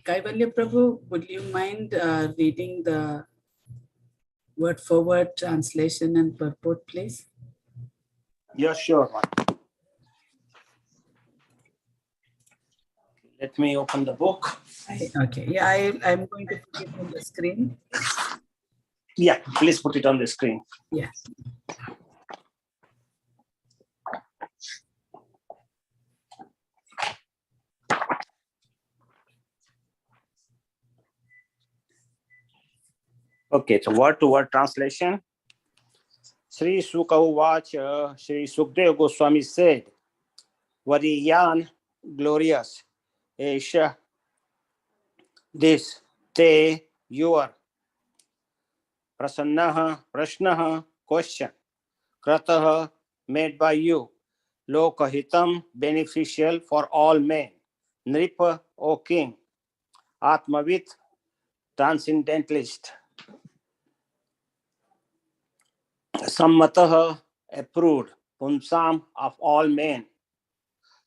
Kaivalya Prabhu, would you mind reading the word for word translation and purport, please? Yeah, sure. Let me open the book. Okay. Yeah, I'm going to put it on the screen. Yeah, please put it on the screen. Yeah. Okay, so word to word translation. Sri Sukha Uvacha, Sri Sukdev Goswami said, Variyan glorious, Esha, this, te, your, prasannaha, prashnaha, question, krataha, made by you, lokahitam, beneficial for all men, nripa, O king, atmavit, transcendentalist, sammataha, approved, punsam, of all men,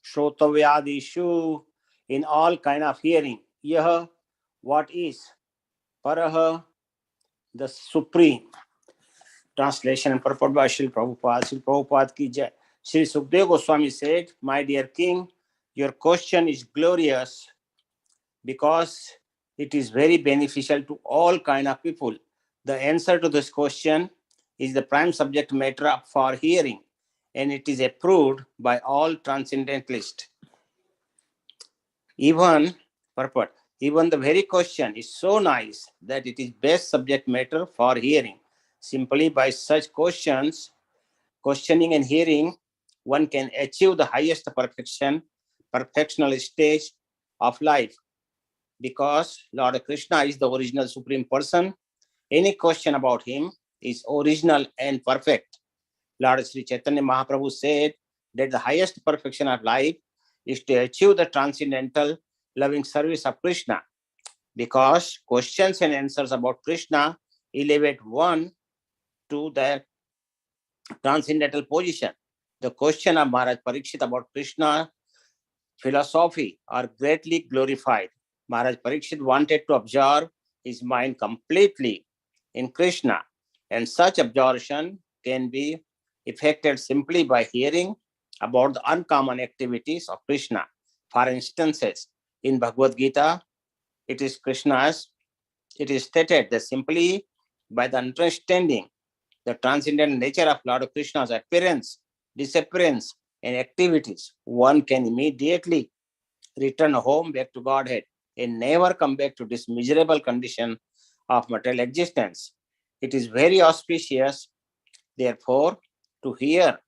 shrotavyadishu, in all kind of hearing, yah, what is, paraha, the supreme. Translation and purport by Srila Prabhupada. Srila Prabhupada ki jai. Sri Sukdev Goswami said, my dear king, your question is glorious because it is very beneficial to all kind of people. The answer to this question is the prime subject matter for hearing, and it is approved by all transcendentalists. Even the very question is so nice that it is best subject matter for hearing. Simply by such questioning and hearing, one can achieve the highest perfectional stage of life. Because Lord Krishna is the original Supreme Person, any question about him is original and perfect. Lord Sri Chaitanya Mahaprabhu said that the highest perfection of life is to achieve the transcendental loving service of Krishna. Because questions and answers about Krishna elevate one to the transcendental position. The question of Maharaj Parikshit about Krishna philosophy are greatly glorified. Maharaj Parikshit wanted to absorb his mind completely in Krishna, and such absorption can be effected simply by hearing about the uncommon activities of Krishna. For instance, in Bhagavad Gita, it is stated that simply by the understanding the transcendental nature of Lord Krishna's appearance, disappearance, and activities, one can immediately return home back to Godhead and never come back to this miserable condition of material existence. It is very auspicious, therefore, to hear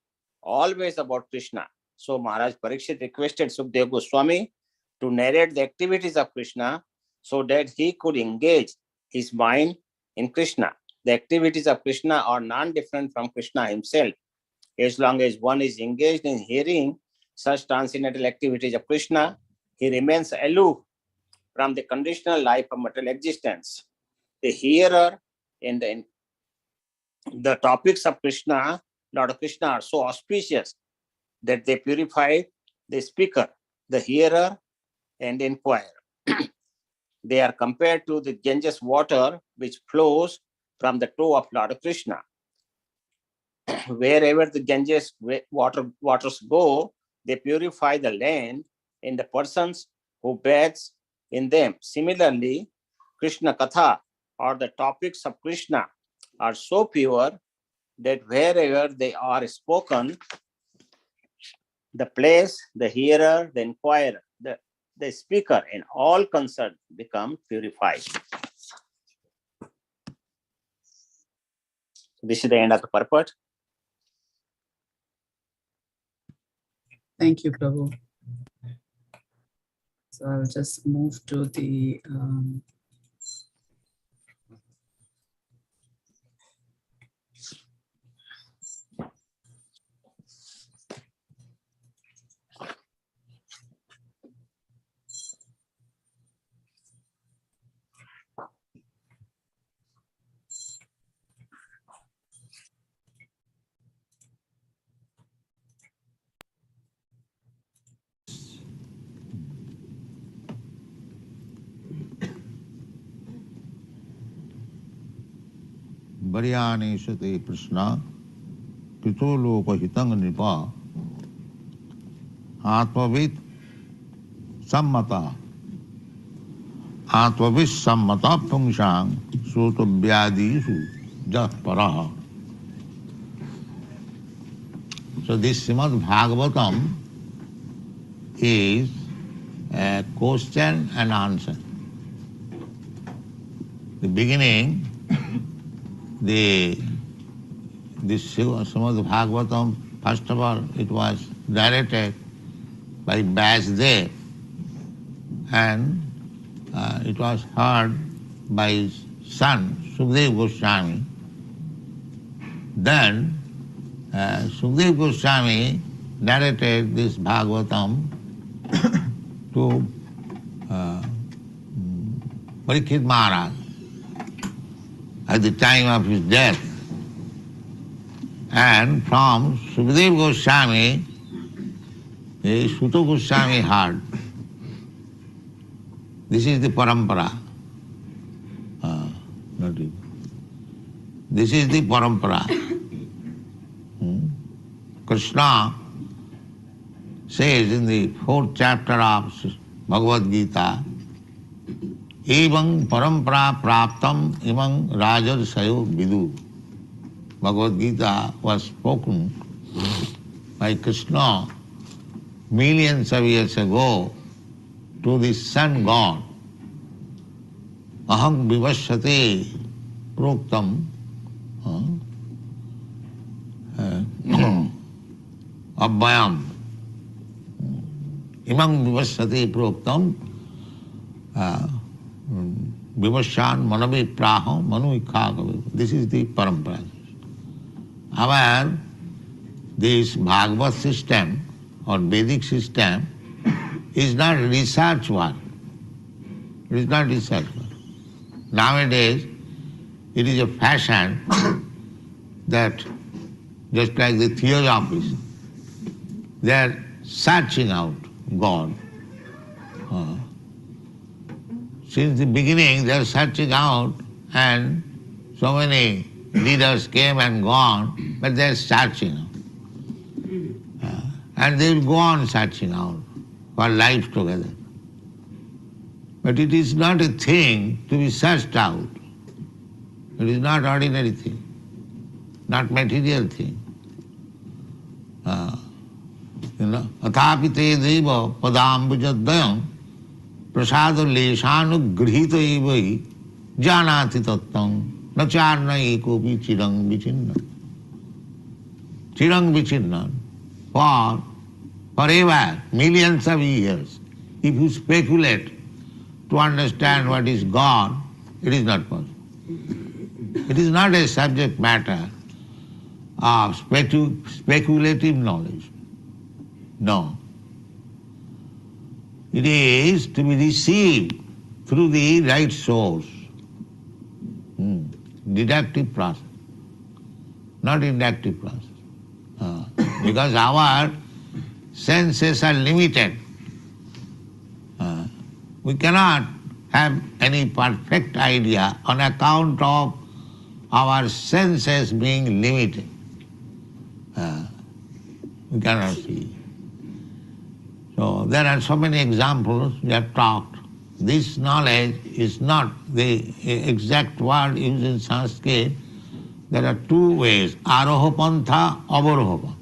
always about Krishna. So Maharaj Parikshit requested Sukdev Goswami to narrate the activities of Krishna so that he could engage his mind in Krishna. The activities of Krishna are non-different from Krishna himself. As long as one is engaged in hearing such transcendental activities of Krishna, he remains aloof from the conditional life of material existence. The hearer and the topics of Krishna, Lord Krishna, are so auspicious that they purify the speaker, the hearer, and the inquirer. They are compared to the Ganges water which flows from the toe of Lord Krishna. Wherever the Ganges waters go, they purify the land and the persons who bathes in them. Similarly, Krishna Katha, or the topics of Krishna, are so pure that wherever they are spoken, the place, the hearer, the inquirer, the speaker, and all concerned become purified. This is the end of the purport. Thank you, Prabhu. So I'll just move to the Varyani Sate Prashna Kito Loka Hitang Nipa Atmavit Sammata Atmavis Sammata Pungshang Suto Vyadisu Jat Paraha. So this Srimad Bhagavatam is a question and answer. The beginning, this Srimad Bhagavatam, first of all, it was directed by Vyasdev, and it was heard by his son, Sukadeva Goswami. Then Sukadeva Goswami narrated this Bhagavatam to Parikshit Maharaj at the time of his death. And from Sukadeva Goswami, Suta Goswami heard. This is the parampara. This is the parampara. Krishna says in the 4th chapter of Bhagavad Gita, Evang parampara praptam imang rajarsayo vidu. Bhagavad Gita was spoken by Krishna millions of years ago to the sun god. Aham vivashyate proktam abhayam. Imam vivashyate proktam vivasyan manavi praha manu ikha. This is the parampara. However, this Bhagavad system or Vedic system is not research work. It is not research work. Nowadays, it is a fashion that just like the theosophists, they are searching out God. Since the beginning, they are searching out, and so many leaders came and gone, but they are searching out. And they will go on searching out for life together. But it is not a thing to be searched out. It is not ordinary thing, not material thing. Athapite deva padambujadayam prasada leshanu grihita evai janati tattam nacharna ekopi chirang vichinna. Chirang vichinna. For forever, millions of years, if you speculate to understand what is God, it is not possible. It is not a subject matter of speculative knowledge. No. It is to be received through the right source. Deductive process, not inductive process. Because our senses are limited. We cannot have any perfect idea on account of our senses being limited. We cannot see. So there are so many examples we have talked. This knowledge is not the exact word used in Sanskrit. There are two ways, aroha pantha, avaroha pantha.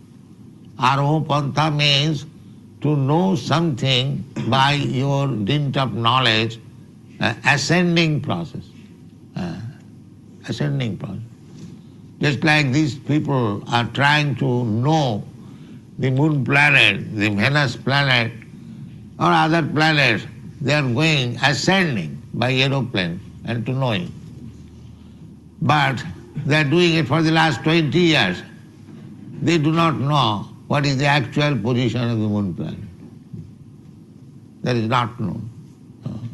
Aroha pantha means to know something by your dint of knowledge, ascending process. Ascending process. Just like these people are trying to know the moon planet, the Venus planet, or other planets, they are going ascending by aeroplane and to knowing. But they are doing it for the last 20 years. They do not know what is the actual position of the moon planet. That is not known.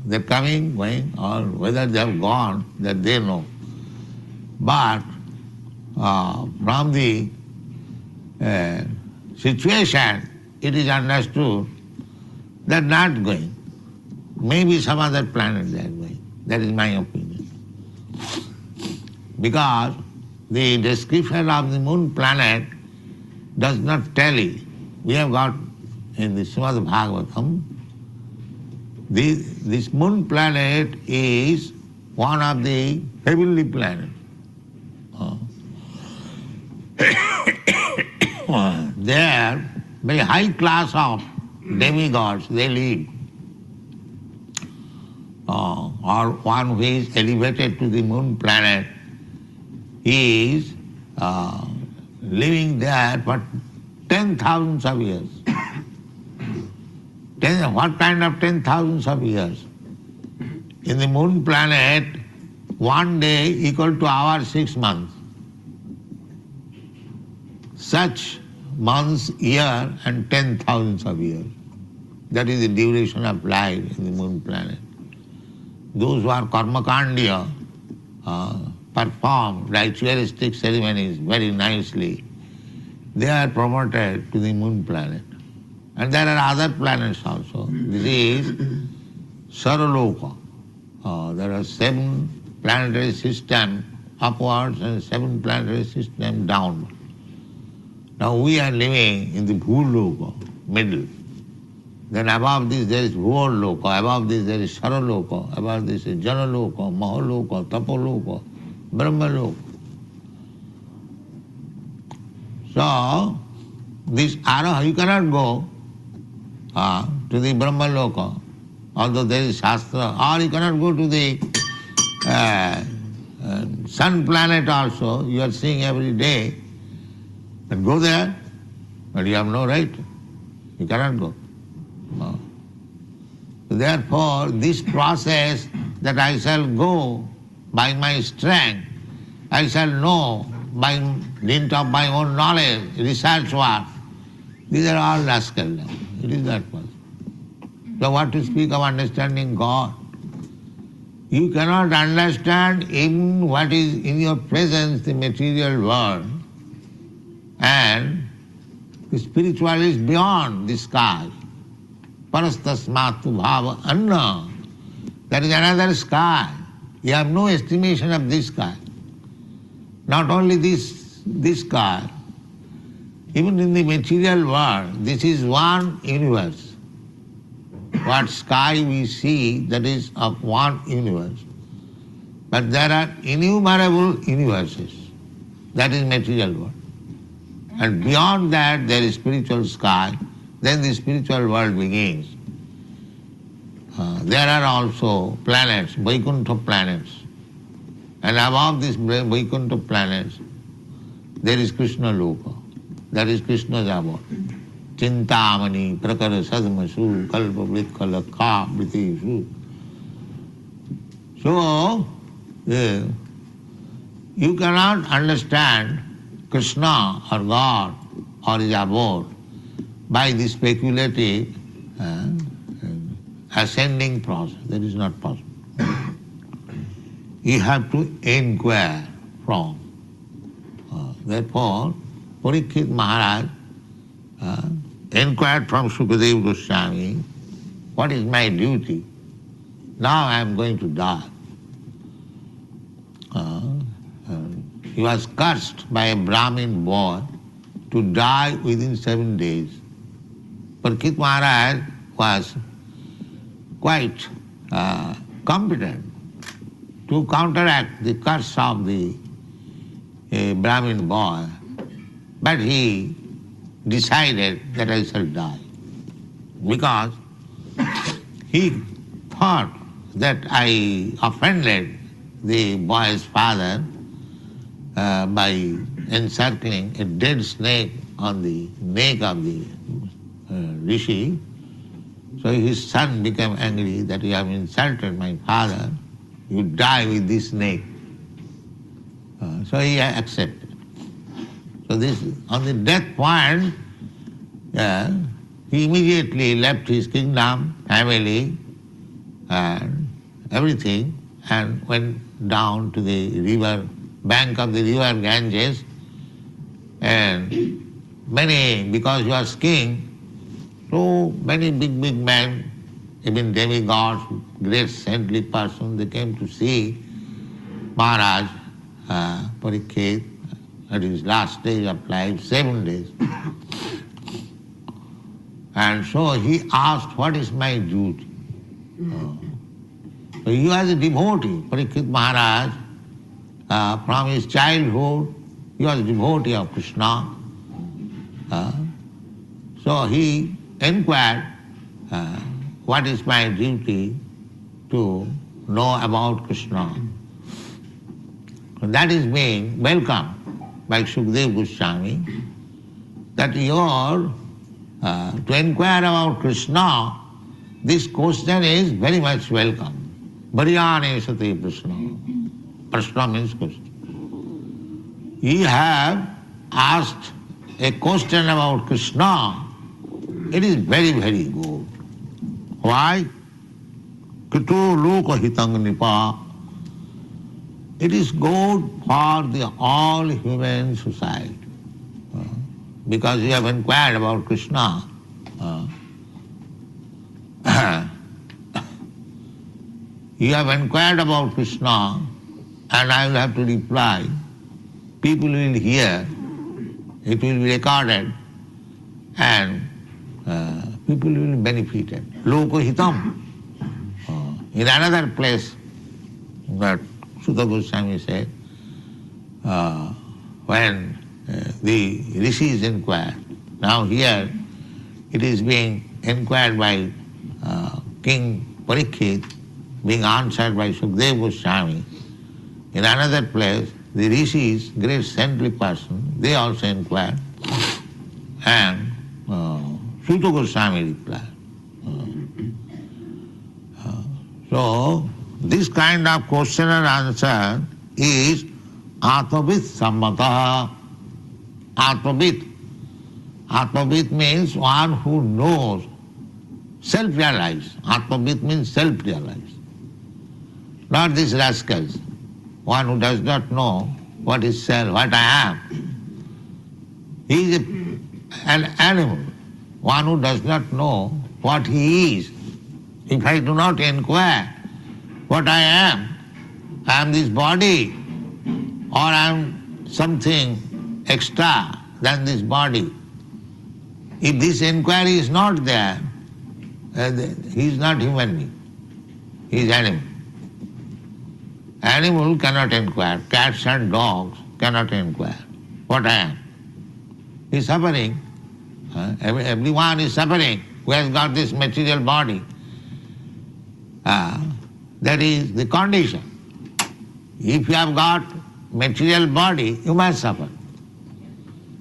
They are coming, going, or whether they have gone, that they know. But from the situation, it is understood they are not going. Maybe some other planet they are going. That is my opinion. Because the description of the moon planet does not tally. We have got in the Srimad Bhagavatam, this moon planet is one of the heavenly planets. They are very high class of demigods, they live. Or one who is elevated to the moon planet is living there for 10,000 of years. What kind of 10,000 of years? In the moon planet, one day equal to our 6 months. Such months, year, and 10,000 of years. That is the duration of life in the moon planet. Those who are karmakandiya perform ritualistic ceremonies very nicely, they are promoted to the moon planet. And there are other planets also. This is Saraloka. There are 7 planetary systems upwards and 7 planetary systems downward. Now we are living in the Bhuloka, middle. Then above this there is Bhuloka, above this there is Saraloka, above this is Janaloka, Mahaloka, Tapoloka, Brahmaloka. So, this Araha, you cannot go to the Brahmaloka, although there is Shastra, or you cannot go to the sun planet also, you are seeing every day. And go there, but you have no right. You cannot go. No. Therefore, this process that I shall go by my strength, I shall know by dint of my own knowledge, research work, these are all rascal. It is not possible. So what to speak of understanding God? You cannot understand even what is in your presence, the material world. And the spiritual is beyond the sky. Parastasmatu bhava anna. That is another sky. You have no estimation of this sky. Not only this sky, even in the material world, this is one universe. What sky we see, that is of one universe. But there are innumerable universes. That is material world. And beyond that there is spiritual sky, then the spiritual world begins. There are also planets, Vaikuntha planets. And above these Vaikuntha planets, there is Krishna Loka. That is Krishna's abode. Chintamani, Prakara Sadmasu, Kalpa Vritka Lakha Vritishu. So, you cannot understand Krishna or God or his abode by the speculative ascending process. That is not possible. You have to inquire from. Therefore, Parikshit Maharaj inquired from Sukadeva Goswami, what is my duty? Now I am going to die. He was cursed by a Brahmin boy to die within 7 days. Parikshit Maharaj was quite competent to counteract the curse of the Brahmin boy, but he decided that I shall die because he thought that I offended the boy's father by encircling a dead snake on the neck of the rishi. So his son became angry that you have insulted my father, you die with this snake. So he accepted. So this, on the death point, he immediately left his kingdom, family, and everything, and went down to the river, bank of the river Ganges, and many, because he was king, so many big men, even demigods, great saintly persons, they came to see Maharaj, Parikshit, at his last stage of life, 7 days. And so he asked, what is my duty? So he was a devotee. Parikshit Maharaj, from his childhood, he was a devotee of Krishna. So he inquired, what is my duty to know about Krishna? That is being welcomed by Sukadeva Goswami, that to inquire about Krishna, this question is very much welcome. Varyane sati prashna. Prashna means question. You have asked a question about Krishna, it is very, very good. Why? Kito loka hitang nipa. It is good for the all human society. Because you have inquired about Krishna. You have inquired about Krishna, and I will have to reply. People will hear, it will be recorded, and people will be benefited. Loko hitam. In another place, that Sutta Goswami said, when the rishis inquired, now here it is being inquired by King Parikshit, being answered by Sukadeva Goswami. In another place, the rishis, great saintly person, they also inquired, and Sutta Goswami replied. So, this kind of question and answer is Atmavit Sammataha. Atmavit. Atmavit means one who knows, self-realized. Atmavit means self-realized. Not these rascals. One who does not know what is self, what I am. He is an animal. One who does not know what he is. If I do not inquire what I am this body, or I am something extra than this body. If this inquiry is not there, he is not human being. He is animal. Animal cannot inquire. Cats and dogs cannot inquire what I am. He is suffering. Everyone is suffering who has got this material body. That is the condition. If you have got material body, you must suffer.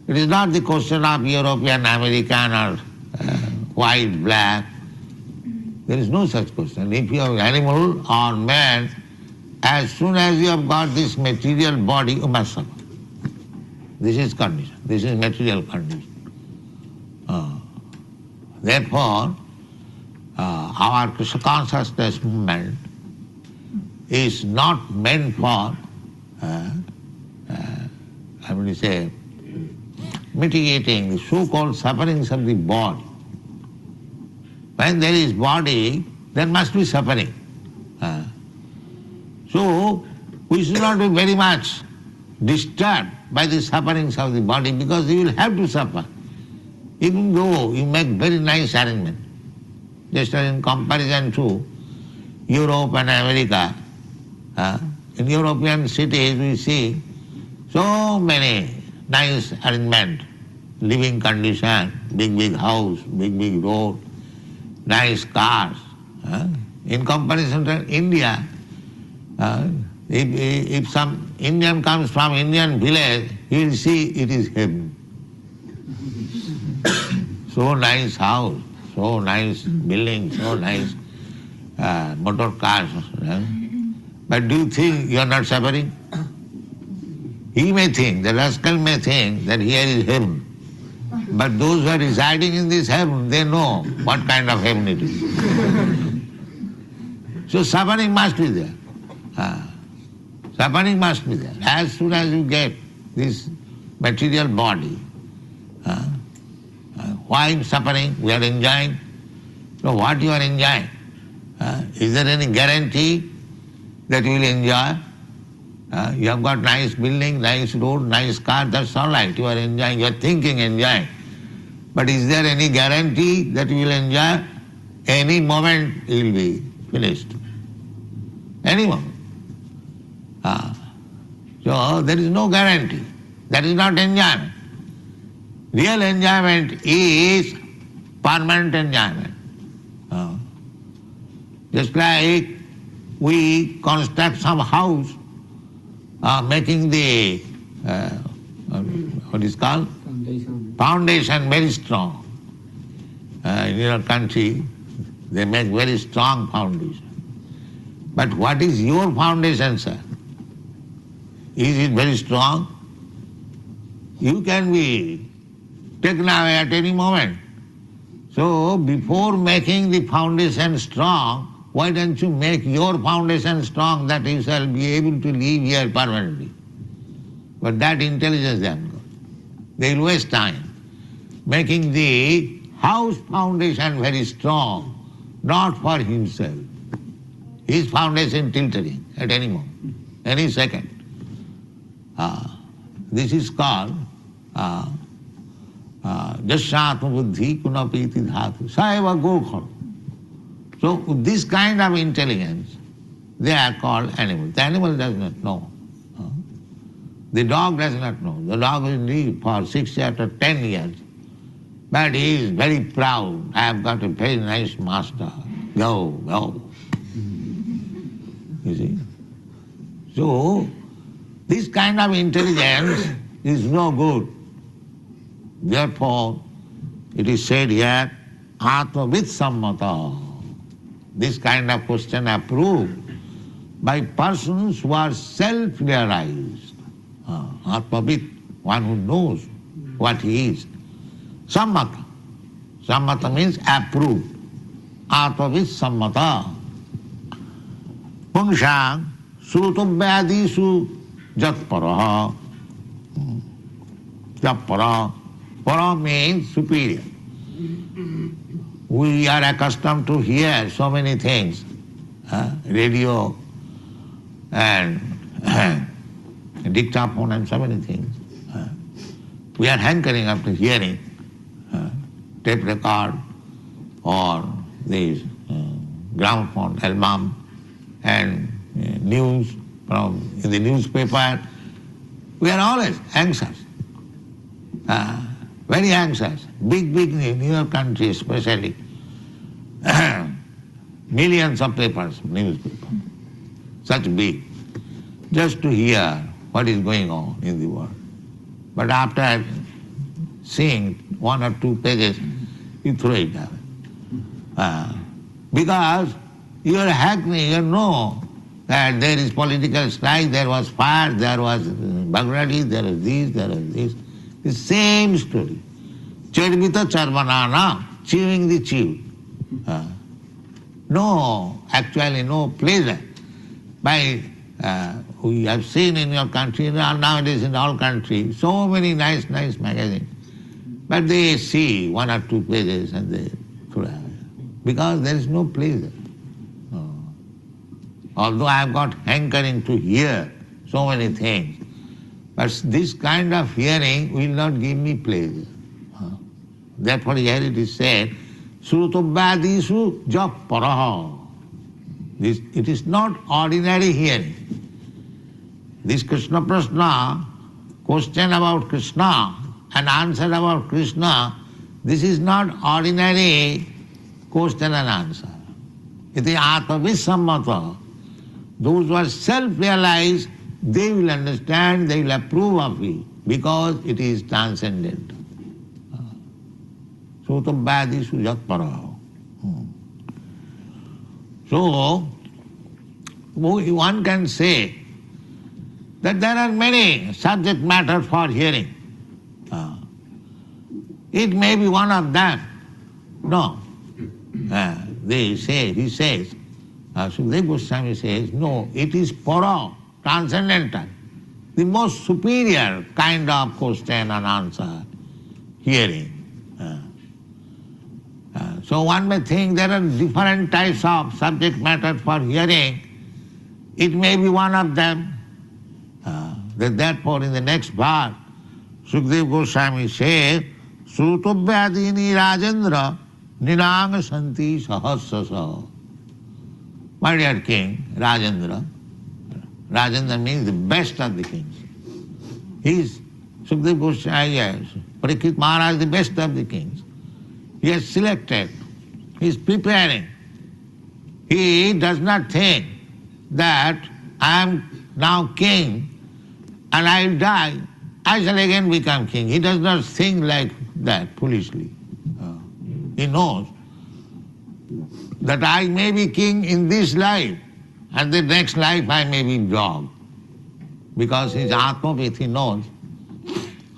It is not the question of European, American, or white, black. There is no such question. If you are animal or man, as soon as you have got this material body, you must suffer. This is condition. This is material condition. Therefore, our Krishna consciousness movement is not meant for, mitigating the so-called sufferings of the body. When there is body, there must be suffering. So, we should not be very much disturbed by the sufferings of the body, because you will have to suffer. Even though you make very nice arrangement. Just in comparison to Europe and America, in European cities we see so many nice arrangement, living condition, big house, big road, nice cars. In comparison to India, if some Indian comes from Indian village, he will see it is heaven. So nice house, so nice building, so nice motor cars. But do you think you are not suffering? He may think, the rascal may think that here is heaven. But those who are residing in this heaven, they know what kind of heaven it is. So suffering must be there. Suffering must be there. As soon as you get this material body, why suffering? We are enjoying. So what you are enjoying? Is there any guarantee that you will enjoy? You have got nice building, nice road, nice car, that's all right. You are enjoying, you are thinking, enjoying. But is there any guarantee that you will enjoy? Any moment you will be finished. Any moment. So there is no guarantee. That is not enjoyment. Real enjoyment is permanent enjoyment. Just like we construct some house, making the, what is called? Foundation very strong. In your country, they make very strong foundation. But what is your foundation, sir? Is it very strong? You can be taken away at any moment. So before making the foundation strong, why don't you make your foundation strong that you shall be able to live here permanently? But that intelligence they have got. They will waste time making the house foundation very strong, not for himself. His foundation tilting at any moment, any second. This is called Jasyatma buddhi kunapiti dhatu saiva gokham. So this kind of intelligence, they are called animals. The animal does not know. The dog does not know. The dog will live for 6 or 10 years. But he is very proud. I have got a very nice master. Go, go. You see? So, this kind of intelligence is no good. Therefore, it is said here, Atma-vid sammata. This kind of question approved by persons who are self-realized. Atma-vid, one who knows what he is. Sammata. Sammata means approved. Atma-vid sammata. Punshang srutuvyadisu jatparaha. Jatpara. Para means superior. We are accustomed to hear so many things. Radio and dictaphone and so many things. We are hankering after hearing tape record or this gramophone album and news from in the newspaper. We are always anxious, very anxious. Big in your country especially, millions of papers, newspapers, such big, just to hear what is going on in the world. But after seeing 1 or 2 pages, you throw it away. Because you are hackney, you know that there is political strife, there was fire, there was Baghdadi, there was this, there was this. The same story. Chedvita charvanana, chewing the chew. Actually no pleasure. We have seen in your country, nowadays in all countries, so many nice magazines. But they see 1 or 2 pages and they throw away. Because there is no pleasure. Although I have got hankering to hear so many things, but this kind of hearing will not give me pleasure. Therefore here it is said, Srutuvyadisu japaraha. It is not ordinary hearing. This Krishna Prashna, question about Krishna and answer about Krishna, this is not ordinary question and answer. It is Atma-vid-sammata. Those who are self-realized, they will understand, they will approve of it, because it is transcendental. Srutuvyadisu japaraha. So, one can say that there are many subject matters for hearing. It may be one of them. No. He says, Sukadeva Goswami says, no, it is para, transcendental, the most superior kind of question and answer, hearing. So one may think there are different types of subject matter for hearing. It may be one of them. Therefore, in the verse, Sukadeva Goswami says, Srutovyadini Rajendra Ninang Santi Sahasasa. My dear king, Rajendra means the best of the kings. He is Sukadeva Goswami, yes, Parikshit Maharaj, the best of the kings. He has selected, he is preparing. He does not think that I am now king and I will die, I shall again become king. He does not think like that foolishly. He knows that I may be king in this life and the next life I may be dog. Because his Atma-vid, he knows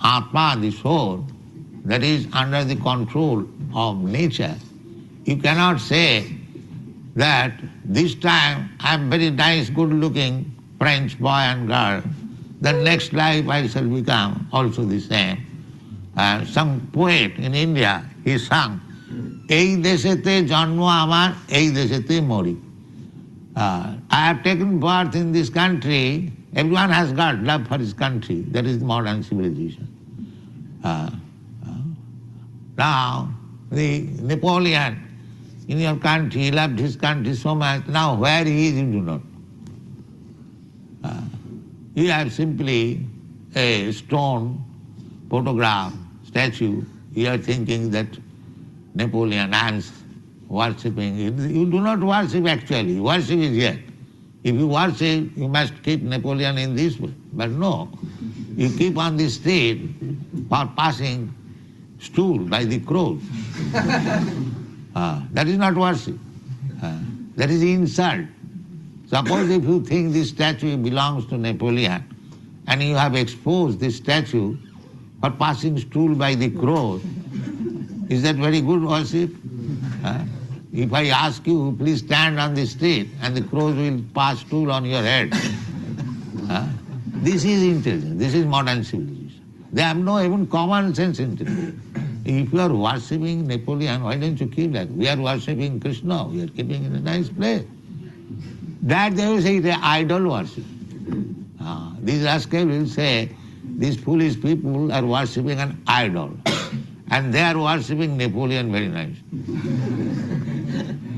Atma, the soul, that is under the control of nature. You cannot say that this time I am very nice, good-looking French boy and girl, the next life I shall become also the same. Some poet in India, he sang, Ei desete janmo amar, ei desete mori. I have taken birth in this country. Everyone has got love for his country. That is modern civilization. Now, the Napoleon in your country, he loved his country so much. Now, where he is, you do not. You have simply a stone, photograph, statue. You are thinking that Napoleon, I am worshipping. You do not worship actually. Worship is here. If you worship, you must keep Napoleon in this way. But no, you keep on the street for passing stool by the crows. That is not worship. That is insult. Suppose if you think this statue belongs to Napoleon and you have exposed this statue for passing stool by the crows, is that very good worship? If I ask you, please stand on the street and the crows will pass stool on your head. This is intelligence. This is modern civilization. They have no even common sense intelligence. If you are worshipping Napoleon, why don't you keep that? We are worshipping Krishna. We are keeping in a nice place. That they will say it is idol worship. These rascals will say, these foolish people are worshipping an idol. And they are worshipping Napoleon very nice.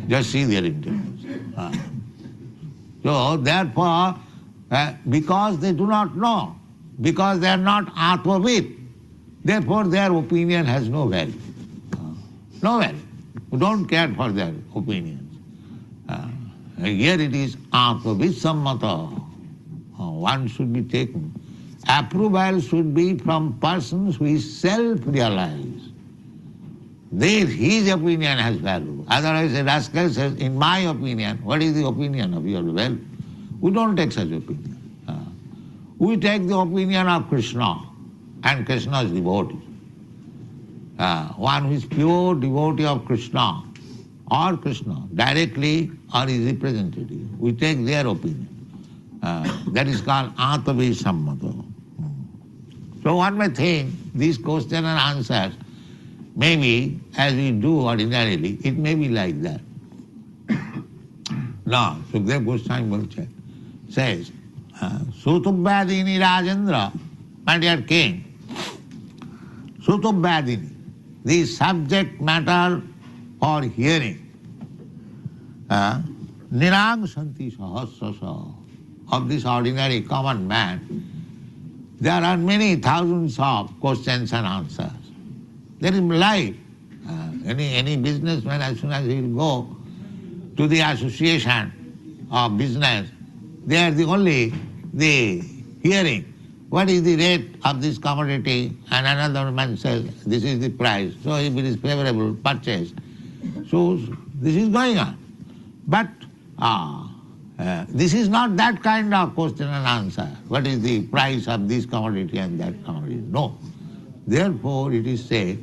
Just see their intelligence. So therefore, because they do not know, because they are not Atma-vid, therefore their opinion has no value. No value. We don't care for their opinions. Here it is Atma-vid sammata. One should be taken. Approval should be from persons who is self-realized. His opinion has value. Otherwise a rascal says, in my opinion, what is the opinion of your well? We don't take such opinion. We take the opinion of Krishna, and Krishna's devotee. One who is pure devotee of Krishna, or Krishna, directly or his representative. We take their opinion. That is called Atma-vid sammata. So one may think these questions and answers, maybe as we do ordinarily, it may be like that. No, Sukadeva Goswami says, Srutovyadini Rajendra, my dear king, Srutovyadini, the subject matter for hearing, Nirang Santi Sahasrasa, of this ordinary common man, there are many thousands of questions and answers. There is life. Any businessman, as soon as he will go to the association of business, they are the hearing. What is the rate of this commodity? And another man says, this is the price. So if it is favorable, purchase. So this is going on. But this is not that kind of question and answer. What is the price of this commodity and that commodity? No. Therefore it is said,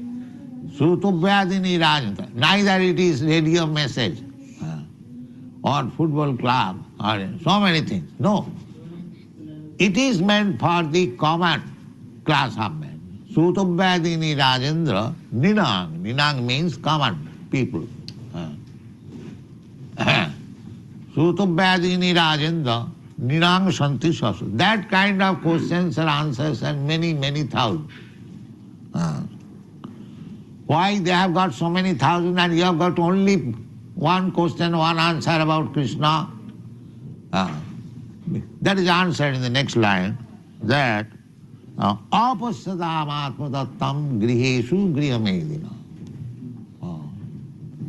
Srutovyadini Rajendra. Neither it is radio message or football club or so many things. No. It is meant for the common class of men. Srutovyadini Rajendra Ninang. Ninang means common people. Srutovyadini Rajendra Ninang Shanti Sasu. That kind of questions and answers are many, many thousands. Why they have got so many thousands and you have got only one question, one answer about Krishna? That is answered in the next line, that apassadam atmadattam grihesu griham.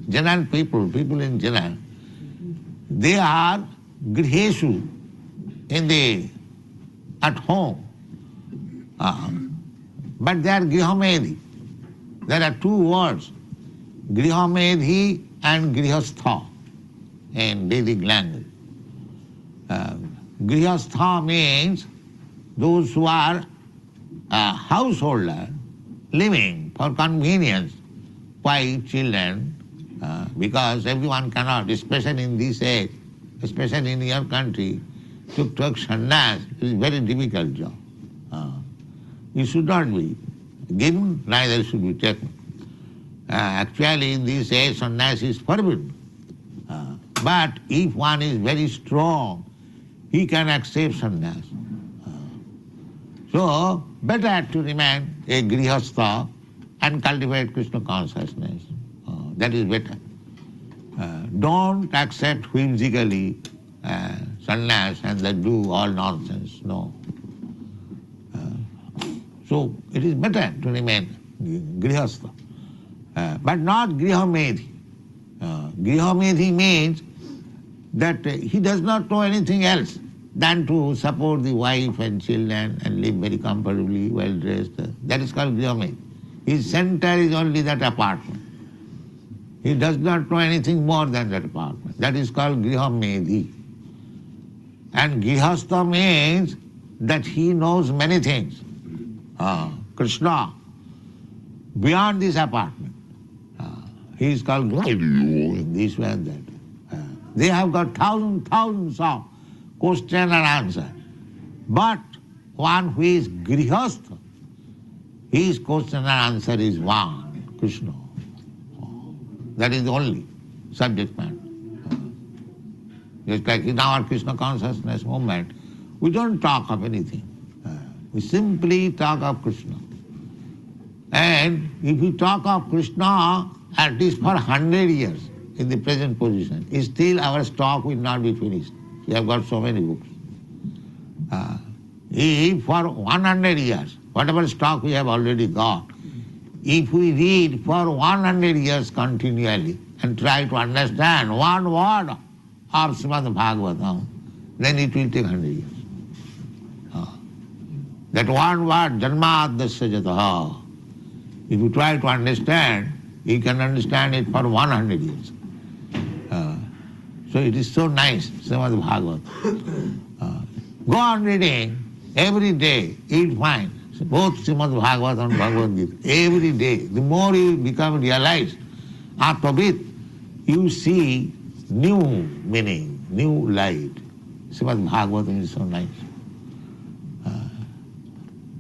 General people in general, they are grihesu at home, but they are grihamedhi. There are two words, grihamedhi and grihastha in Vedic language. Grihastha means those who are householder, living for convenience, wife, children, because everyone cannot, especially in this age, especially in your country, to take sannyas is a very difficult job. It should not be given, neither should be taken. Actually, in this age, sannyas is forbidden. But if one is very strong, he can accept sannyas. So, better to remain a grihastha and cultivate Krishna consciousness. That is better. Don't accept whimsically sannyas and then do all nonsense. No. So it is better to remain grihastha, but not grihamedhi. Grihamedhi means that he does not know anything else than to support the wife and children and live very comfortably, well dressed. That is called grihamedhi. His center is only that apartment. He does not know anything more than that apartment. That is called grihamedhi. And grihastha means that he knows many things. Krishna, beyond this apartment. He is called grihamedhi, this way and that. They have got thousands of question and answer. But one who is grihastha, his question and answer is one, Krishna. That is the only subject matter. Just like in our Krishna consciousness movement, we don't talk of anything. We simply talk of Krishna. And if we talk of Krishna at least for 100 years in the present position, still our stock will not be finished. We have got so many books. If for 100 years, whatever stock we have already got, if we read for 100 years continually and try to understand one word of Srimad Bhagavatam, then it will take 100 years. That one word, Janmadasya Jataha, if you try to understand, you can understand it for 100 years. So it is so nice, Srimad Bhagavatam. Go on reading every day, you'll find both Srimad Bhagavatam and Bhagavad Gita. Every day, the more you become realized, Atmavit, you see new meaning, new light. Srimad Bhagavatam is so nice.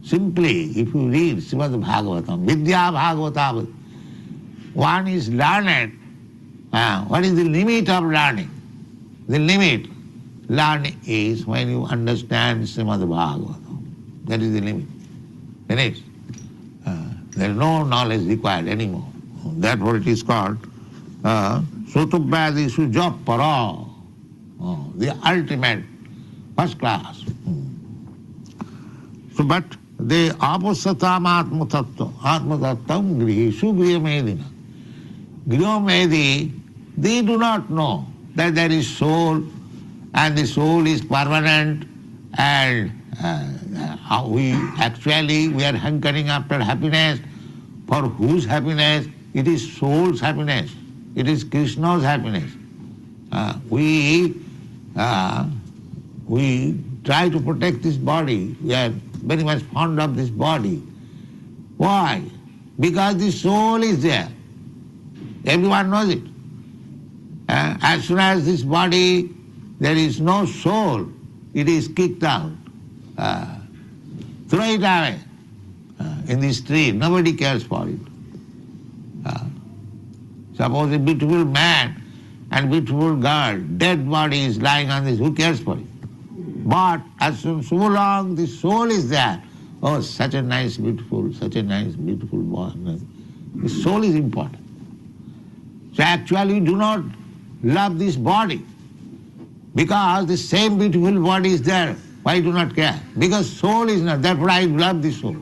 Simply, if you read Srimad Bhagavatam, Vidya Bhagavata, one is learned. What is the limit of learning? The limit learning is when you understand Srimad Bhagavatam. That is the limit. Finished. There is no knowledge required anymore. Therefore it is called Sotubhadisu Japara, the ultimate, first class. So, but the apasatam atmatattam grihesu griham. Grihamedhi, they do not know that there is soul and the soul is permanent and we are hankering after happiness. For whose happiness? It is soul's happiness. It is Krishna's happiness. We try to protect this body. We are very much fond of this body. Why? Because the soul is there. Everyone knows it. As soon as this body, there is no soul, it is kicked out. Throw it away in the street. Nobody cares for it. Suppose a beautiful man and beautiful girl, dead body is lying on this, who cares for it? But as soon so long the soul is there, oh, such a nice, beautiful boy. The soul is important. So actually do not love this body, because the same beautiful body is there. Why do not care? Because soul is not, therefore I love the soul.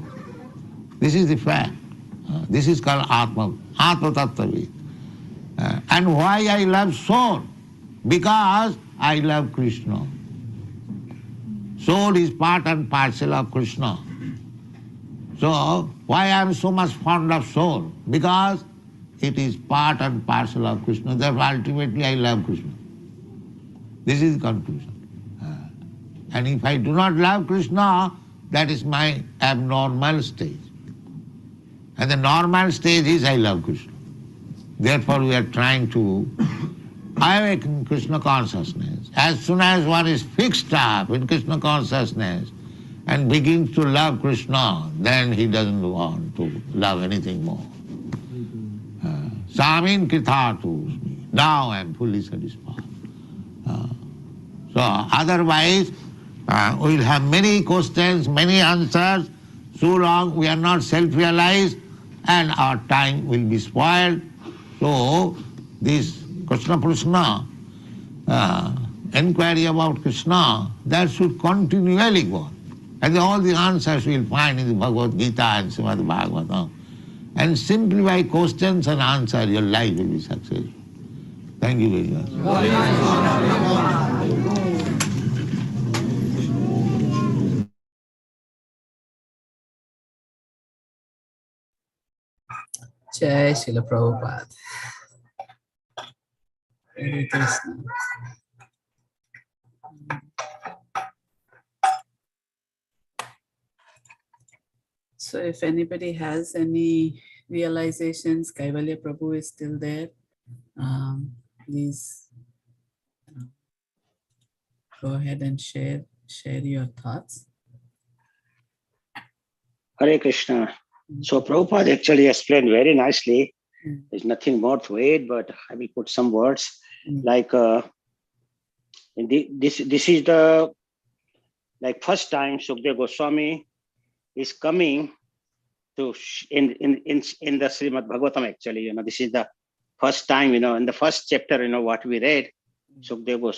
This is the fact. This is called Atma Tattva. And why I love soul? Because I love Krishna. Soul is part and parcel of Krishna. So why I am so much fond of soul? Because it is part and parcel of Krishna. Therefore ultimately I love Krishna. This is the conclusion. And if I do not love Krishna, that is my abnormal stage. And the normal stage is I love Krishna. Therefore we are trying to awaken Krishna consciousness. As soon as one is fixed up in Krishna consciousness and begins to love Krishna, then he doesn't want to love anything more. Samin Kritarthosmi. Now I am fully satisfied. So otherwise we will have many questions, many answers. So long we are not self-realized and our time will be spoiled. So this Krishna Prashna, inquiry about Krishna, that should continually go on. And all the answers we will find in the Bhagavad Gita and Srimad Bhagavatam. And simply by questions and answers your life will be successful. Thank you very much. Jai Srila Prabhupada. Hare Krishna. So if anybody has any realizations, Kaivalya Prabhu is still there. Please go ahead and share your thoughts. Hare Krishna. So Prabhupada actually explained very nicely. There's nothing more to it, but I will put some words. Like this is the first time Sukadeva Goswami is coming to in the Srimad Bhagavatam. Actually, this is the first time. In the first chapter, what we read, Sukadeva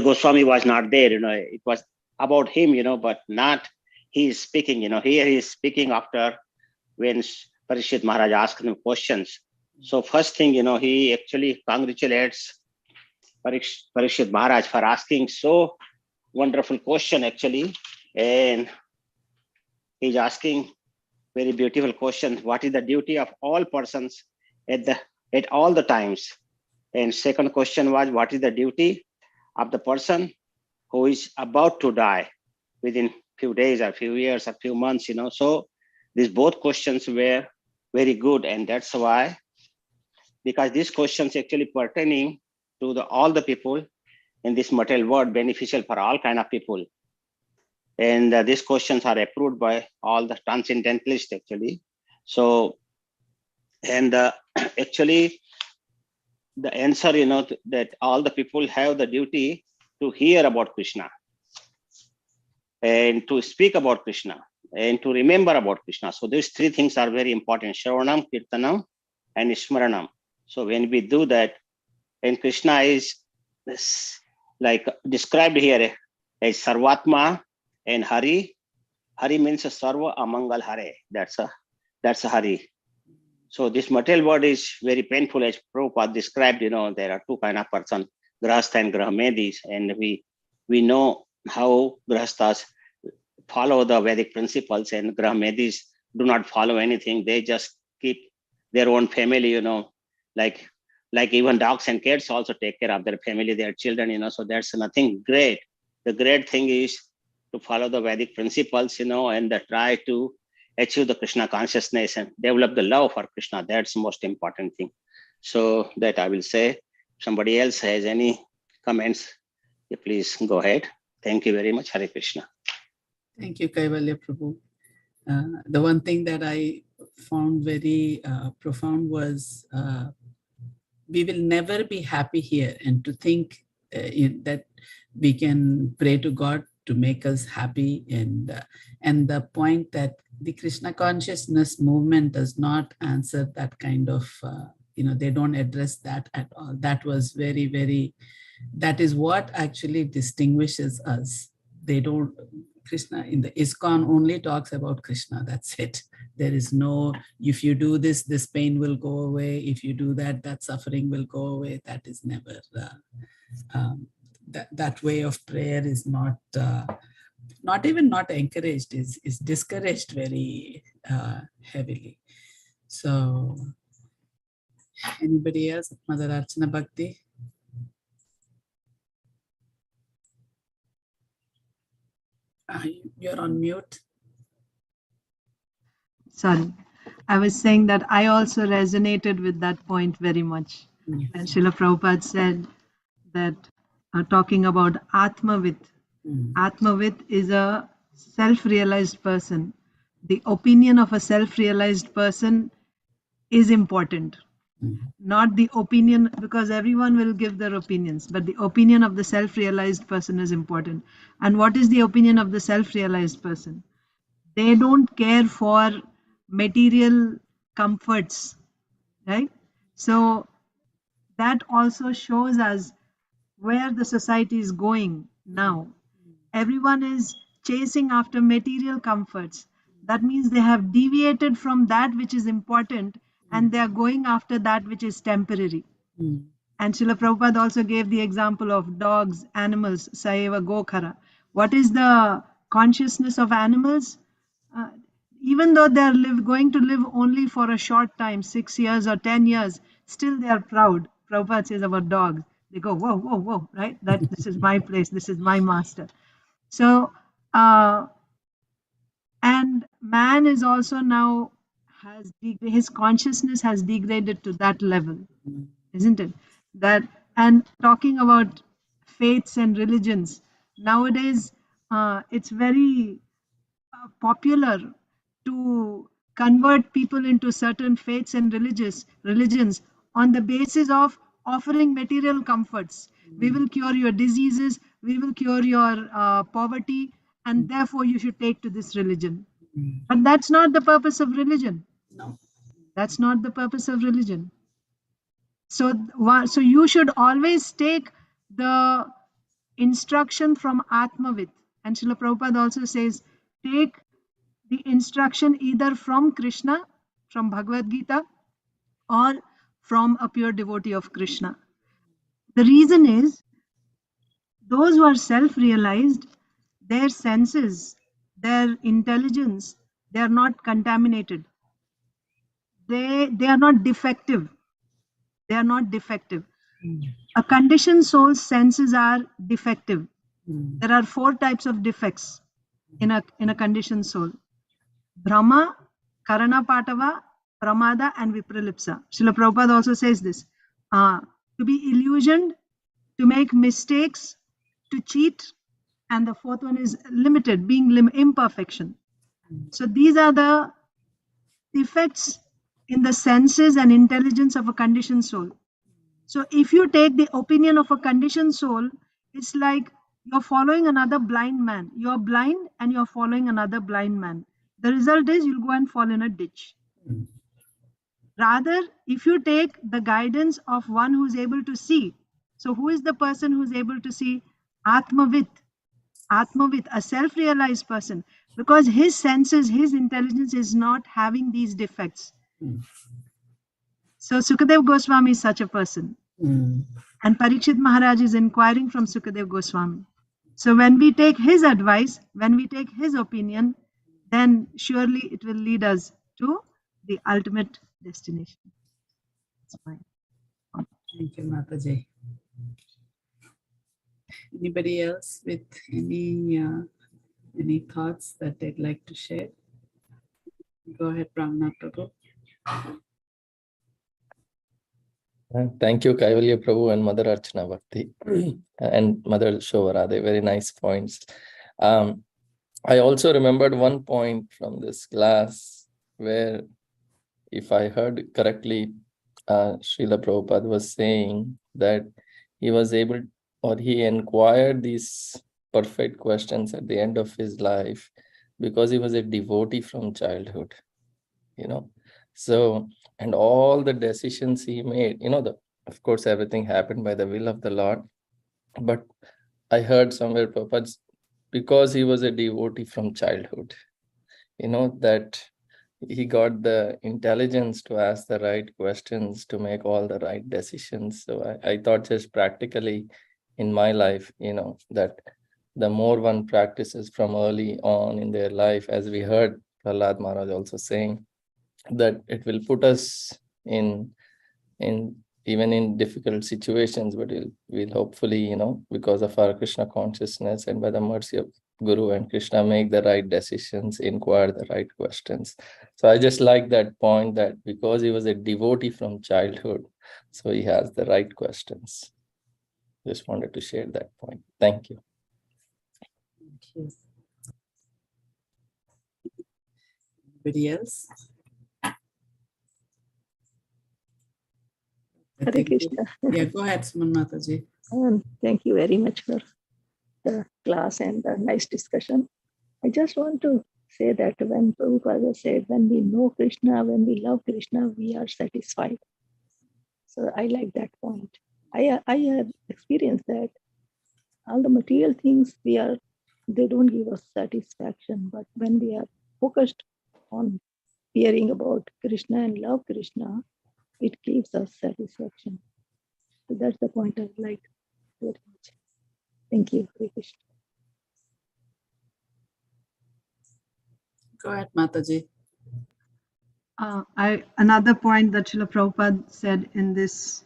Goswami was not there. It was about him. But not he is speaking. Here he is speaking after when Parikshit Maharaj asked him questions. So first thing, he actually congratulates Parikshit Maharaj for asking so wonderful question actually, and he's asking very beautiful question. What is the duty of all persons at all the times? And second question was, what is the duty of the person who is about to die within few days or few years or few months? So these both questions were very good, and that's why, because these questions actually pertaining to all the people in this material world, beneficial for all kind of people. And these questions are approved by all the transcendentalists actually. So, and actually the answer, that all the people have the duty to hear about Krishna and to speak about Krishna and to remember about Krishna. So these three things are very important: Shravanam, Kirtanam, and Smaranam. So when we do that, and Krishna is described here as Sarvatma and Hari. Hari means Sarva Amangal Hare. That's a Hari. So this material world is very painful, as Prabhupada described. There are two kind of person, Grahastha and Grahamedis, and we know how Grahasthas follow the Vedic principles and Grahamedis do not follow anything. They just keep their own family, like even dogs and cats also take care of their family, their children, so that's nothing great. The great thing is to follow the Vedic principles, and try to achieve the Krishna consciousness and develop the love for Krishna. That's the most important thing. So that I will say. If somebody else has any comments, please go ahead. Thank you very much. Hare Krishna. Thank you, Kaivalya Prabhu. The one thing that I found very profound was we will never be happy here, and to think that we can pray to God to make us happy. And the point that the Krishna consciousness movement does not answer that kind of, they don't address that at all. That was very, very, that is what actually distinguishes us. They don't, Krishna in the ISKCON only talks about Krishna, that's it. There is no, if you do this, this pain will go away. If you do that, that suffering will go away. That is never, that way of prayer is not even not encouraged, is discouraged very heavily. So anybody else? Mother Archana Bhakti? You're on mute. Sorry, I was saying that I also resonated with that point very much. Yes. When Srila Prabhupada said that, talking about Atmavit, Atmavit is a self-realized person. The opinion of a self-realized person is important. Not the opinion, because everyone will give their opinions, but the opinion of the self-realized person is important. And what is the opinion of the self-realized person? They don't care for material comforts, right? So that also shows us where the society is going now. Everyone is chasing after material comforts. That means they have deviated from that which is important, and they are going after that which is temporary. And Srila Prabhupada also gave the example of dogs, animals, Saeva Gokhara. What is the consciousness of animals? Even though they are going to live only for a short time, 6 years or 10 years, still they are proud. Prabhupada says about dogs, they go, whoa, whoa, whoa, right? That this is my place, this is my master. So, and man is also now his consciousness has degraded to that level, isn't it? That, and talking about faiths and religions, nowadays it's very popular to convert people into certain faiths and religions on the basis of offering material comforts. We will cure your diseases, we will cure your poverty, and therefore you should take to this religion. But that's not the purpose of religion. No. That's not the purpose of religion. So you should always take the instruction from Atmavit. And Srila Prabhupada also says, take the instruction either from Krishna, from Bhagavad Gita, or from a pure devotee of Krishna. The reason is, those who are self-realized, their senses, their intelligence, they are not contaminated. They are not defective. They are not defective. A conditioned soul's senses are defective. There are 4 types of defects in a conditioned soul: Brahma, Karana Patava, Pramada, and Vipralipsa. Srila Prabhupada also says this. To be illusioned, to make mistakes, to cheat, and the 4th one is limited, being imperfection. So these are the defects in the senses and intelligence of a conditioned soul. So if you take the opinion of a conditioned soul, it's like you're following another blind man. You're blind and you're following another blind man. The result is you'll go and fall in a ditch. Rather, if you take the guidance of one who's able to see. So who is the person who's able to see? Atmavit. Atmavit, a self-realized person. Because his senses, his intelligence is not having these defects. So Sukadev Goswami is such a person. And Parikshit Maharaj is inquiring from Sukadev Goswami. So when we take his advice, when we take his opinion, then surely it will lead us to the ultimate destination. That's fine. Thank you, Mataji. Anybody else with any thoughts that they'd like to share? Go ahead, Brahmana Prabhu. Thank you, Kaivalya Prabhu and Mother Archana Bhakti and Mother Shovarade. Very nice points. I also remembered one point from this class where, if I heard correctly, Srila Prabhupada was saying that he was able or he inquired these perfect questions at the end of his life because he was a devotee from childhood, So, and all the decisions he made, of course, everything happened by the will of the Lord. But I heard somewhere, Prabhupada, because he was a devotee from childhood, that he got the intelligence to ask the right questions, to make all the right decisions. So I thought just practically in my life, that the more one practices from early on in their life, as we heard Prahlad Maharaj also saying, that it will put us in even in difficult situations, but we'll hopefully, because of our Krishna consciousness and by the mercy of Guru and Krishna, make the right decisions, inquire the right questions. So I just like that point, that because he was a devotee from childhood, so he has the right questions. Just wanted to share that point. Thank you. Thank you. Anybody else? Hare Krishna. Yeah, go ahead, Suman Mataji. Thank you very much for the class and the nice discussion. I just want to say that when Prabhupada said, when we know Krishna, when we love Krishna, we are satisfied. So I like that point. I have experienced that all the material things they don't give us satisfaction, but when we are focused on hearing about Krishna and love Krishna, it gives us satisfaction. So that's the point I like very much. Thank you, Hare Krishna. Go ahead, Mataji. Another point that Srila Prabhupada said in this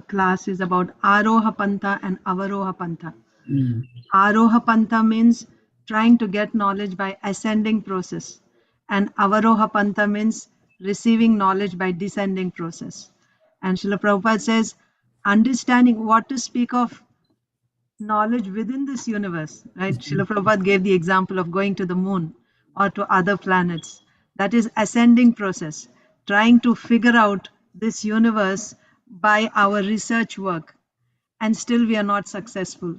class is about Aroha Pantha and Avaroha Pantha. Aroha Pantha means trying to get knowledge by ascending process, and Avaroha Pantha means receiving knowledge by descending process. And Srila Prabhupada says, understanding what to speak of knowledge within this universe, right? Srila Prabhupada gave the example of going to the moon or to other planets. That is ascending process, trying to figure out this universe by our research work, and still we are not successful.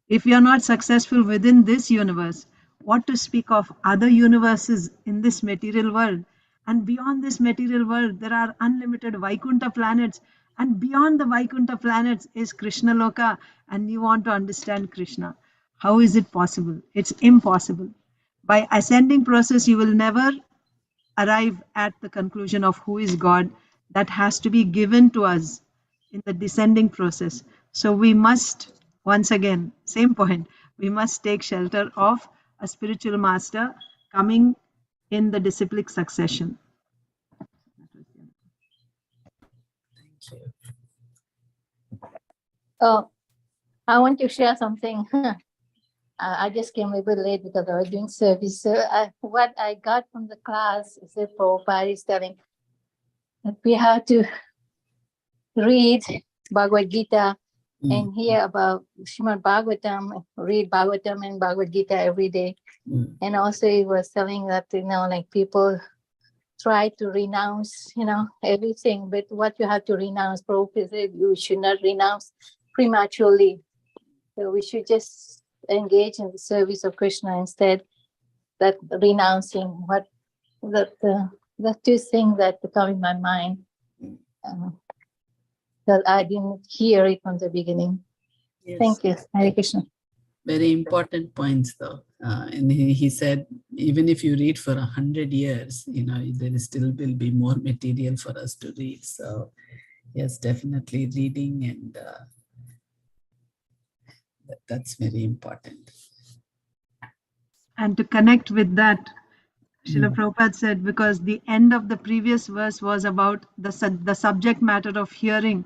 If we are not successful within this universe, what to speak of other universes in this material world? And beyond this material world, there are unlimited Vaikuntha planets. And beyond the Vaikuntha planets is Krishna Loka, and you want to understand Krishna. How is it possible? It's impossible. By ascending process, you will never arrive at the conclusion of who is God. That has to be given to us in the descending process. So we must, once again, same point, we must take shelter of a spiritual master coming in the disciplic succession. Thank you. Oh, I want to share something. I just came a bit late because I was doing service. So what I got from the class is that Prabhupada is telling that we have to read Bhagavad Gita and hear about Srimad Bhagavatam, read Bhagavatam and Bhagavad Gita every day. And also he was telling that, like people try to renounce, everything, but what you have to renounce, Prabhupada said, you should not renounce prematurely. So we should just engage in the service of Krishna instead, that renouncing what the two things that come in my mind that I didn't hear it from the beginning. Yes. Thank you, Hare Krishna. Very important points, though. And he said, even if you read for 100 years, there still will be more material for us to read. So, yes, definitely reading, and that's very important. And to connect with that, Srila Prabhupada said, because the end of the previous verse was about the subject matter of hearing.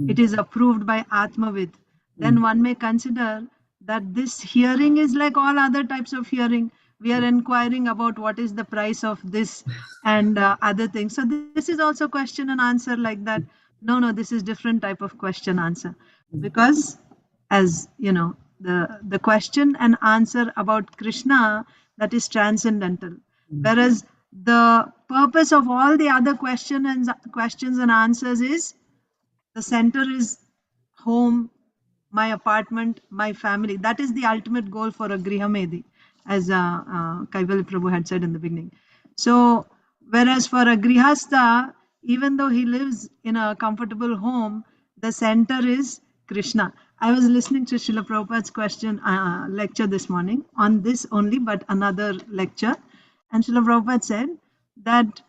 It is approved by Atmavid. Then one may consider that this hearing is like all other types of hearing. We are inquiring about what is the price of this and other things. So this is also question and answer like that. No, this is different type of question answer. Because as you know, the question and answer about Krishna, that is transcendental. Whereas the purpose of all the other questions and answers is the center is home, my apartment, my family. That is the ultimate goal for a Grihamedi, as Kaivalya Prabhu had said in the beginning. So, whereas for a Grihastha, even though he lives in a comfortable home, the center is Krishna. I was listening to Srila Prabhupada's lecture this morning on this only, but another lecture. And Srila Prabhupada said that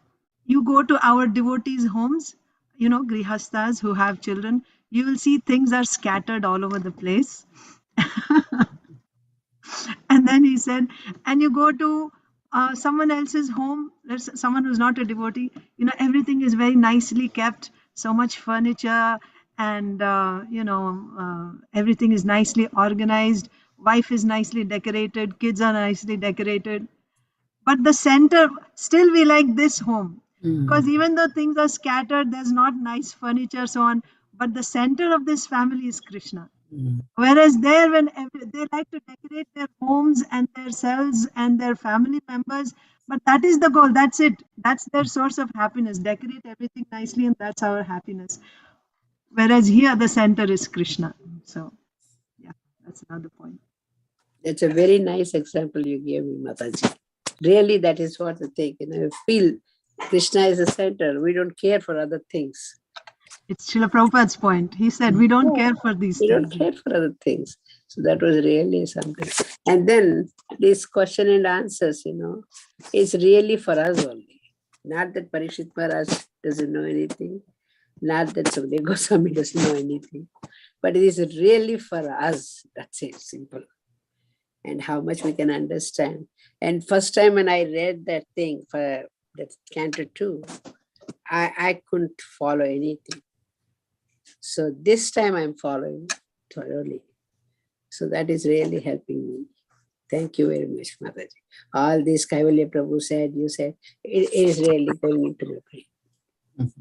you go to our devotees' homes, grihasthas who have children, you will see things are scattered all over the place. And then he said, and you go to someone else's home, there's someone who's not a devotee, everything is very nicely kept, so much furniture, and everything is nicely organized, wife is nicely decorated, kids are nicely decorated. But the center, still we like this home. Because even though things are scattered, there's not nice furniture, so on, but the center of this family is Krishna. Whereas there, when they like to decorate their homes and their selves and their family members, but that is the goal, that's it. That's their source of happiness. Decorate everything nicely and that's our happiness. Whereas here, the center is Krishna. So, yeah, that's another point. That's a very nice example you gave me, Mataji. Really, that is what I think. I feel Krishna is the center. We don't care for other things. It's Srila Prabhupada's point. He said, we don't care for these We things. don't care for other things. So that was really something. And then this question and answers, is really for us only. Not that Parikshit Maharaj doesn't know anything. Not that Sukadeva Goswami doesn't know anything. But it is really for us. That's it, simple. And how much we can understand. And first time when I read that thing for that Canto 2, I couldn't follow anything. So this time I'm following thoroughly. So that is really helping me. Thank you very much, Mataji. All this Kaivalya Prabhu said, you said, it is really going into my brain.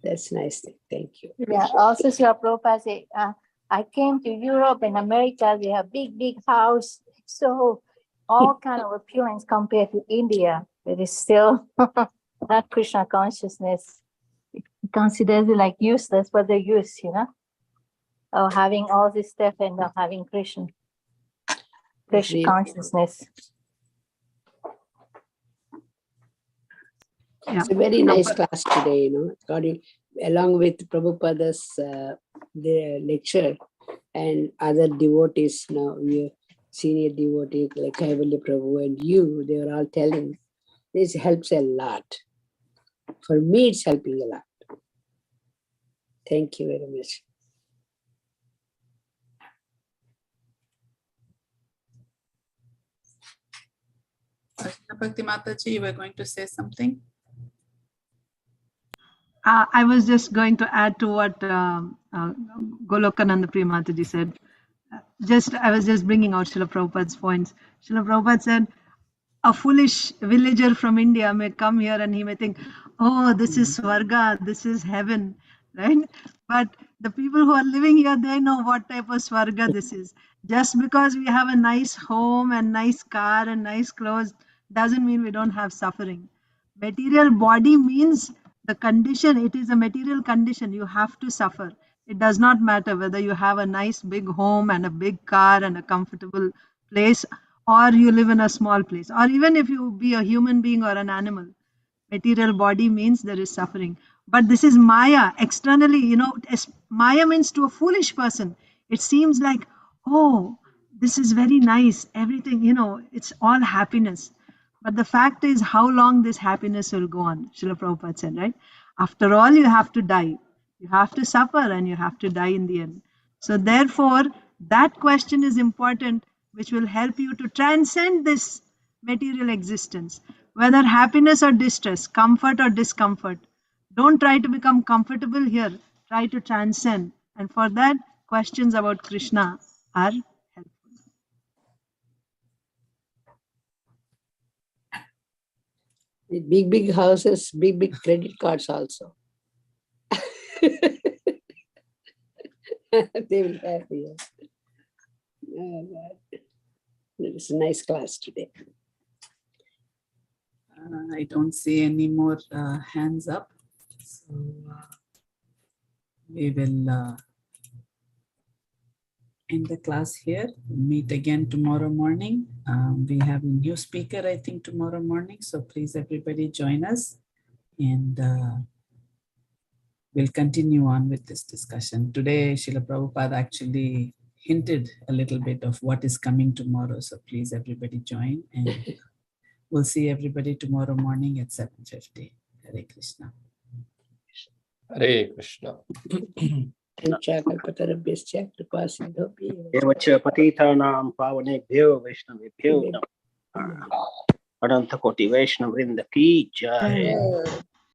That's nice thing. Thank you. Yeah, also Srila Prabhupada said, I came to Europe and America, they have big house. So all kind of opulence compared to India, it is still not Krishna consciousness. It considers it like useless, but they're used, of having all this stuff and not having Krishna consciousness. Yeah. It's a very nice class today, along with Prabhupada's the lecture and other devotees, we senior devotees like Kaivalya Prabhu and you, they were all telling this helps a lot. For me, it's helping a lot. Thank you very much. Bhakti Mataji, you were going to say something? I was just going to add to what Golokananda Priya Mataji said. I was just bringing out Srila Prabhupada's points. Srila Prabhupada said, a foolish villager from India may come here and he may think, oh, this is Swarga, this is heaven, right? But the people who are living here, they know what type of Swarga this is. Just because we have a nice home and nice car and nice clothes doesn't mean we don't have suffering. Material body means the condition, it is a material condition, you have to suffer. It does not matter whether you have a nice big home and a big car and a comfortable place, or you live in a small place, or even if you be a human being or an animal. Material body means there is suffering. But this is Maya. Externally, Maya means to a foolish person, it seems like, oh, this is very nice. Everything, it's all happiness. But the fact is, how long this happiness will go on? Srila Prabhupada said, right? After all, you have to die. You have to suffer and you have to die in the end. So therefore, that question is important, which will help you to transcend this material existence, whether happiness or distress, comfort or discomfort. Don't try to become comfortable here. Try to transcend. And for that, questions about Krishna are helpful. Big houses, big credit cards also. They will have here. It's a nice class today. I don't see any more hands up. So we will end the class here. Meet again tomorrow morning. We have a new speaker, I think, tomorrow morning. So please, everybody, join us. And we'll continue on with this discussion. Today, Srila Prabhupada actually hinted a little bit of what is coming tomorrow. So please, everybody, join. And we'll see everybody tomorrow morning at 7:50. Hare Krishna. Hare Krishna. Kalpatarabhyascha kripasindhobhyo Evacha patitanam pavanebhyo vaishnavebhyo namaha. Adanta Koti Vaishnava Vrinda ki jai.